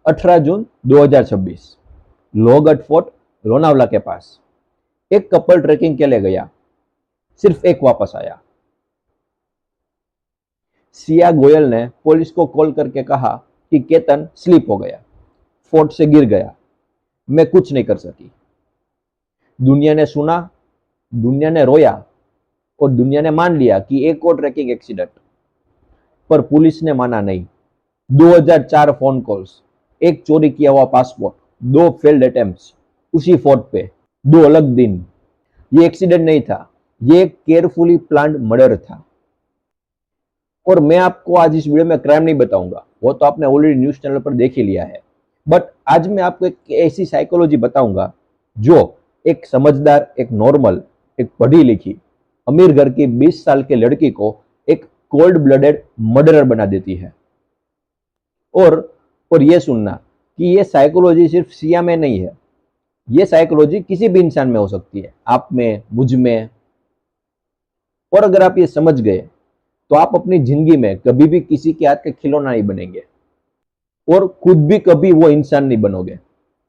18 जून 2026, Lohgarh fort Lonavala के पास एक couple trekking के लिए गया, सिर्फ एक वापस आया। सिया गोयल ने पुलिस को कॉल करके कहा कि केतन स्लिप हो गया, फोर्ट से गिर गया, मैं कुछ नहीं कर सकी। दुनिया ने सुना, दुनिया ने रोया और दुनिया ने मान लिया कि एक और ट्रैकिंग एक्सीडेंट, पर पुलिस ने माना नहीं। 2004 फोन कॉल्स, एक चोरी किया हुआ पासपोर्ट, 2 फेल्ड अटेम्प्ट्स उसी फोर्ट पे, 2 अलग दिन। ये एक्सीडेंट नहीं था, ये एक केयरफुली प्लान्ड मर्डर था। और मैं आपको आज इस वीडियो में क्राइम नहीं बताऊंगा, वो तो आपने ऑलरेडी न्यूज चैनल पर देख ही लिया है। बट आज मैं आपको एक ऐसी साइकोलॉजी बताऊंगा जो एक समझदार, एक नॉर्मल, एक पढ़ी लिखी अमीर घर की 20 साल की लड़की को एक कोल्ड ब्लडेड मर्डरर बना देती है। और ये सुनना कि ये साइकोलॉजी सिर्फ सिया में नहीं है, ये साइकोलॉजी किसी भी इंसान में हो सकती है, आप में, मुझ में। और अगर आप ये समझ गए तो आप अपनी जिंदगी में कभी भी किसी के हाथ के खिलौना नहीं बनेंगे और खुद भी कभी वो इंसान नहीं बनोगे।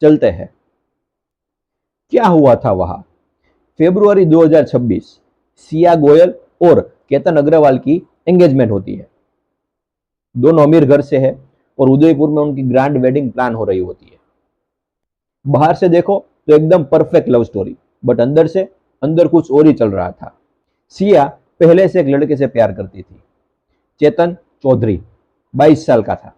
चलते हैं, क्या हुआ था वहां। फरवरी 2026, सिया गोयल और केतन अग्रवाल की एंगेजमेंट होती है। दोनों अमीर घर से है और उदयपुर में उनकी ग्रैंड वेडिंग प्लान हो रही होती है। बाहर से देखो तो एकदम परफेक्ट लव स्टोरी, बट अंदर कुछ और ही चल रहा था। सिया पहले से एक लड़के से प्यार करती थी, चेतन चौधरी, 22 साल का था।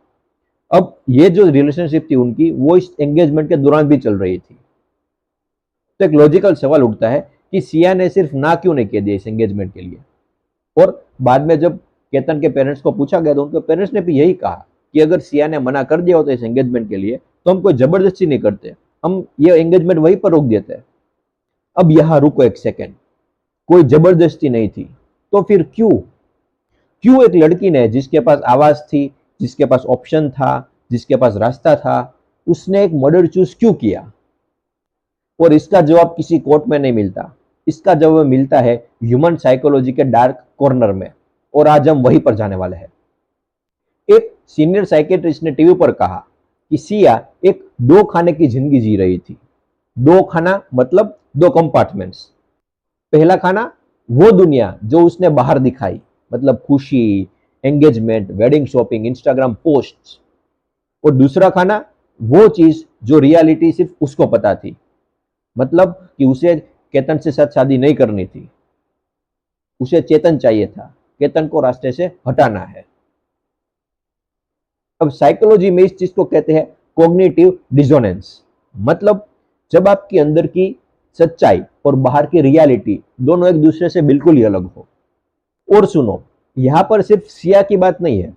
अब ये जो रिलेशनशिप थी उनकी, वो इस एंगेजमेंट के दौरान भी चल रही थी। तो एक लॉजिकल सवाल उठता है कि सिया ने सिर्फ ना क्यों नहीं कह दिया इस एंगेजमेंट के लिए। और बाद में जब केतन के पेरेंट्स को पूछा गया तो उनके पेरेंट्स ने भी यही कहा कि अगर सिया ने मना कर दिया होता इस एंगेजमेंट के लिए तो हम कोई जबरदस्ती नहीं करते, हम ये एंगेजमेंट वहीं पर रोक देते। अब यहां रुको एक सेकेंड, कोई जबरदस्ती नहीं थी तो फिर क्यों एक लड़की ने, जिसके पास आवाज थी, जिसके पास ऑप्शन था, जिसके पास रास्ता था, उसने एक मर्डर चूज क्यों किया? और इसका जवाब किसी कोर्ट में नहीं मिलता, इसका जवाब मिलता है ह्यूमन साइकोलॉजी के डार्क कॉर्नर में। और आज हम वहीं पर जाने वाले हैं। एक सीनियर साइकेट्रिस्ट ने टीवी पर कहा कि सिया एक 2 खाने की जिंदगी जी रही थी। 2 खाना मतलब 2 कंपार्टमेंट्स। पहला खाना वो दुनिया जो उसने बाहर दिखाई, मतलब खुशी, engagement, wedding shopping, Instagram posts. और दूसरा खाना वो चीज जो रियलिटी सिर्फ उसको पता थी, मतलब कि उसे केतन से साथ शादी नहीं करनी थी, उसे चेतन चाहिए था, केतन को रास्ते से हटाना है। अब साइकोलॉजी में इस चीज को कहते हैं कॉग्निटिव डिसोनेंस। मतलब जब आपकी अंदर की सच्चाई और बाहर की रियलिटी दोनों एक दूसरे से बिल्कुल ही अलग हो। और सुनो, यहां पर सिर्फ सिया की बात नहीं है।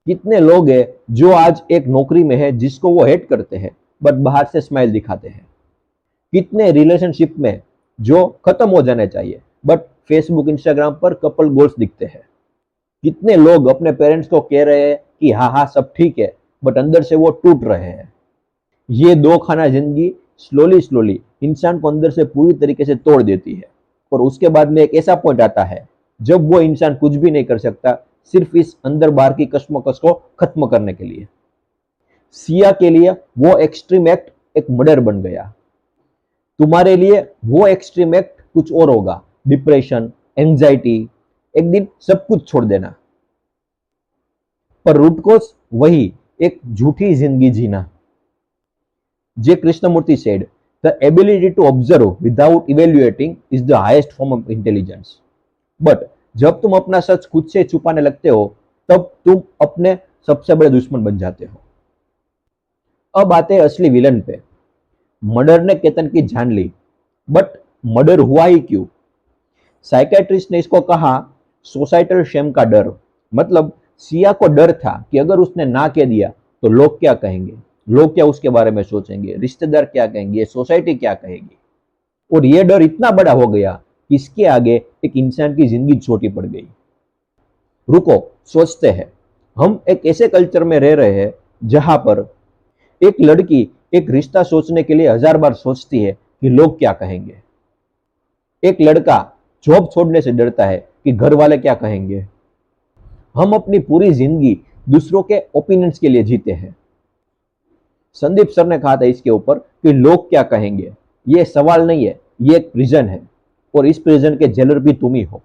कितने लोग हैं जो आज एक नौकरी में है जिसको वो हेट करते हैं बट बाहर से स्माइल दिखाते हैं। कितने रिलेशनशिप में जो खत्म हो जाने चाहिए बट फेसबुक, इंस्टाग्राम पर कपल गोल्स दिखते हैं। कितने लोग अपने पेरेंट्स को कह रहे हैं कि हाँ हाँ सब ठीक है, बट अंदर से वो टूट रहे हैं। ये 2 खाना जिंदगी स्लोली इंसान को अंदर से पूरी तरीके से तोड़ देती है। और उसके बाद में एक ऐसा पॉइंट आता है जब वो इंसान कुछ भी नहीं कर सकता, सिर्फ इस अंदर बाहर की कश्मकश को खत्म करने के लिए। सिया के लिए वो एक्सट्रीम एक्ट एक मर्डर बन गया। तुम्हारे लिए वो एक्सट्रीम एक्ट कुछ और होगा, डिप्रेशन, एंजाइटी, एक दिन सब कुछ छोड़ देना। पर रूट कोज वही, एक झूठी जिंदगी जीना। जे Krishnamurthy said, the ability to observe without evaluating is the highest form of intelligence. But जब तुम अपना सच खुद से छुपाने लगते हो तब तुम अपने सबसे बड़े दुश्मन बन जाते हो। अब आते हैं असली विलन पे। मर्डर ने केतन की जान ली, बट मर्डर हुआ ही क्यों? साइकेट्रिस्ट ने इसको कहा सोसाइटल शेम का डर। मतलब सिया को डर था कि अगर उसने ना कह दिया तो लोग क्या कहेंगे, लोग क्या उसके बारे में सोचेंगे, रिश्तेदार क्या कहेंगे, सोसाइटी क्या कहेगी। और यह डर इतना बड़ा हो गया कि इसके आगे एक इंसान की जिंदगी छोटी पड़ गई। रुको, सोचते हैं, हम एक ऐसे कल्चर में रह रहे हैं जहां पर एक लड़की एक रिश्ता सोचने के लिए 1000 बार सोचती है कि लोग क्या कहेंगे। एक लड़का जॉब छोड़ने से डरता है कि घर वाले क्या कहेंगे। हम अपनी पूरी जिंदगी दूसरों के ओपिनियंस के लिए जीते हैं। संदीप सर ने कहा था इसके ऊपर कि लोग क्या कहेंगे, ये सवाल नहीं है, ये एक प्रिजन है और इस प्रिजन के जेलर भी तुम ही हो।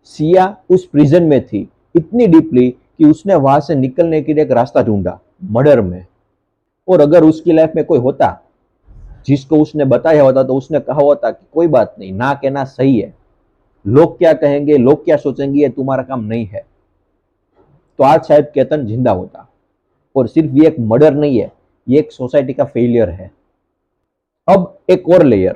सिया उस प्रिजन में थी इतनी डीपली कि उसने वहां से निकलने के लिए एक रास्ता ढूंढा, मर्डर में। और अगर उसकी लाइफ में कोई होता जिसको उसने बताया होता तो उसने कहा होता कि कोई बात नहीं, ना कहना सही है, लोग क्या कहेंगे, लोग क्या सोचेंगे, ये तुम्हारा काम नहीं है, तो आज शायद केतन जिंदा होता। और सिर्फ ये एक मर्डर नहीं है, ये एक सोसाइटी का फेलियर है। अब एक और लेयर,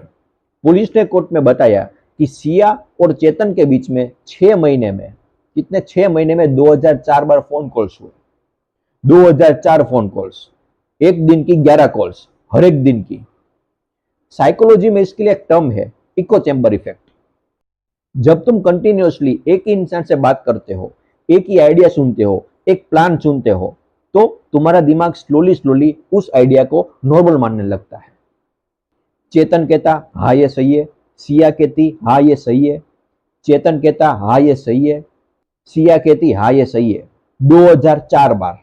पुलिस ने कोर्ट में बताया कि सिया और चेतन के बीच में 6 महीने में, कितने 6 महीने में 2004 बार फोन कॉल्स हुए। 2004 फोन कॉल्स, एक दिन की 11 कॉल्स, हर एक दिन की। साइकोलॉजी में इसके लिए एक टर्म है, इको चैम्बर इफेक्ट। जब तुम कंटिन्यूअसली एक ही इंसान से बात करते हो, एक ही आइडिया सुनते हो, एक प्लान सुनते हो, तो तुम्हारा दिमाग स्लोली स्लोली उस आइडिया को नॉर्मल मानने लगता है। चेतन कहता हाँ ये सही है, सिया कहती हाँ ये सही है, चेतन कहता हाँ ये सही है, सिया कहती हाँ ये सही है, 2004 बार।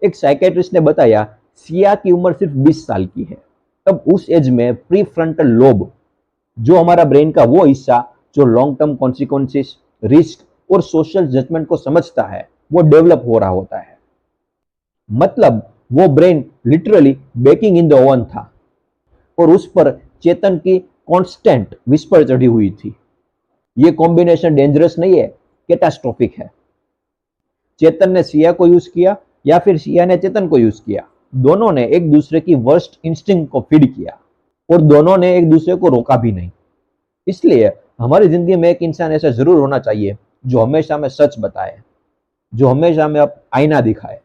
एक साइकेट्रिस्ट ने बताया सिया की उम्र सिर्फ 20 साल की है। तब उस एज में प्री फ्रंटल लोब, जो हमारा ब्रेन का वो हिस्सा जो लॉन्ग टर्म कॉन्सिक्वेंसेस, रिस्क और सोशल जजमेंट को समझता है, वो डेवलप हो रहा होता है। मतलब वो brain literally baking in the oven था और उस पर चेतन की कांस्टेंट विस्पर चढ़ी हुई थी। ये कॉम्बिनेशन डेंजरस नहीं है, कैटास्ट्रोफिक है। चेतन ने सिया को यूज किया या फिर सिया ने चेतन को यूज किया, दोनों ने एक दूसरे की वर्स्ट इंस्टिंक्ट को फीड किया और दोनों ने एक दूसरे को रोका भी नहीं। इसलिए हमारी जिंदगी में एक इंसान ऐसा जरूर होना चाहिए जो हमेशा हमें सच बताए, जो हमेशा हमें आईना दिखाए,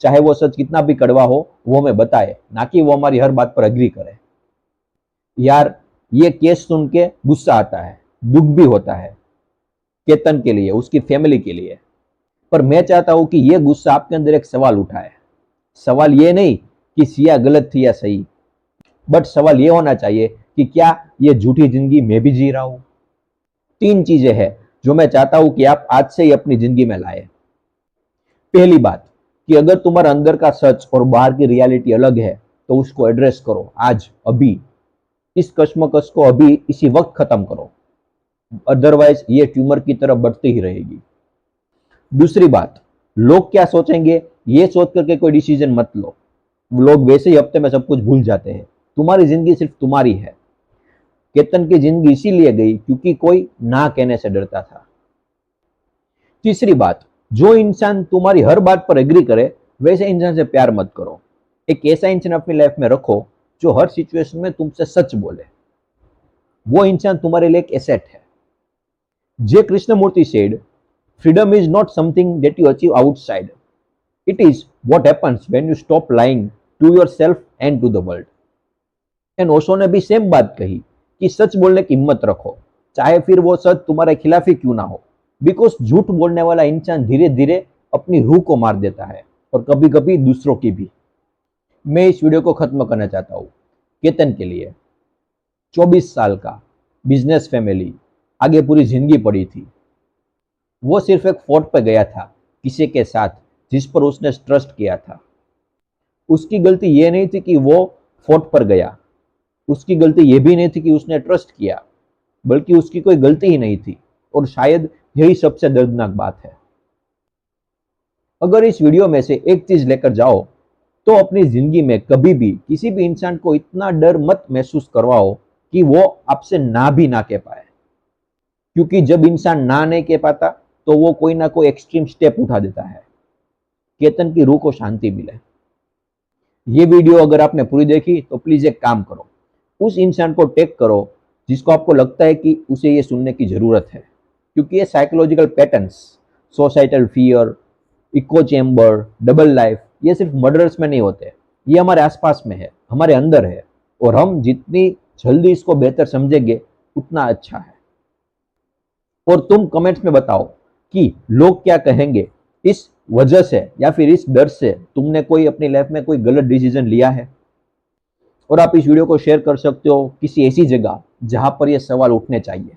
चाहे वो सच कितना भी कड़वा हो वो हमें बताए, ना कि वो हमारी हर बात पर एग्री करे। यार ये केस सुन के गुस्सा आता है, दुख भी होता है केतन के लिए, उसकी फैमिली के लिए, पर मैं चाहता हूं कि ये गुस्सा आपके अंदर एक सवाल उठाए। सवाल ये नहीं कि सिया गलत थी या सही, बट सवाल ये होना चाहिए कि क्या ये झूठी जिंदगी मैं भी जी रहा हूं। 3 चीजें हैं जो मैं चाहता हूं कि आप आज से ही अपनी जिंदगी में लाए। पहली बात कि अगर तुम्हारा अंदर का सच और बाहर की रियलिटी अलग है तो उसको एड्रेस करो, आज अभी। इस कश्मकश को अभी इसी वक्त खत्म करो, अदरवाइज ये ट्यूमर की तरफ बढ़ती ही रहेगी। दूसरी बात, लोग क्या सोचेंगे ये सोच करके कोई डिसीजन मत लो। लोग वैसे ही हफ्ते में सब कुछ भूल जाते हैं। तुम्हारी जिंदगी सिर्फ तुम्हारी है। केतन की जिंदगी इसीलिए गई क्योंकि कोई ना कहने से डरता था। तीसरी बात, जो इंसान तुम्हारी हर बात पर एग्री करे वैसे इंसान से प्यार मत करो। एक ऐसा इंसान अपनी लाइफ में रखो जो हर सिचुएशन में तुमसे सच बोले। वो इंसान तुम्हारे लिए एक एसेट है। J Krishnamurti said, freedom is not something that you achieve outside. It is what happens when you stop lying to yourself and to the world. And Osho ने भी सेम बात कही कि सच बोलने की हिम्मत रखो, चाहे फिर वो सच तुम्हारे खिलाफ ही क्यों ना हो। बिकॉज झूठ बोलने वाला इंसान धीरे धीरे अपनी रूह को मार देता है और कभी कभी दूसरों की भी। मैं इस वीडियो को खत्म करना चाहता हूँ केतन के लिए। 24 साल का, बिजनेस फैमिली, आगे पूरी जिंदगी पड़ी थी। वो सिर्फ एक फोर्ट पे गया था किसी के साथ जिस पर उसने ट्रस्ट किया था। उसकी गलती ये नहीं थी कि वो फोर्ट पर गया, उसकी गलती ये भी नहीं थी कि उसने ट्रस्ट किया, बल्कि उसकी कोई गलती ही नहीं थी। और शायद यही सबसे दर्दनाक बात है। अगर इस वीडियो में से एक चीज लेकर जाओ तो अपनी जिंदगी में कभी भी किसी भी इंसान को इतना डर मत महसूस करवाओ कि वो आपसे ना भी ना कह पाए। क्योंकि जब इंसान ना नहीं कह पाता तो वो कोई ना कोई एक्सट्रीम स्टेप उठा देता है। केतन की रूह को शांति मिले। ये वीडियो अगर आपने पूरी देखी तो प्लीज एक काम करो, उस इंसान को टैग करो जिसको आपको लगता है कि उसे ये सुनने की जरूरत है। क्योंकि ये psychological patterns, societal fear, eco chamber, double life, ये सिर्फ मर्डर्स में नहीं होते, ये हमारे आसपास में है, हमारे अंदर है। और हम जितनी जल्दी इसको बेहतर समझेंगे उतना अच्छा है। और तुम कमेंट्स में बताओ कि लोग क्या कहेंगे, इस वजह से या फिर इस डर से तुमने कोई अपनी लाइफ में कोई गलत डिसीजन लिया है। और आप इस वीडियो को शेयर कर सकते हो किसी ऐसी जगह जहां पर यह सवाल उठने चाहिए।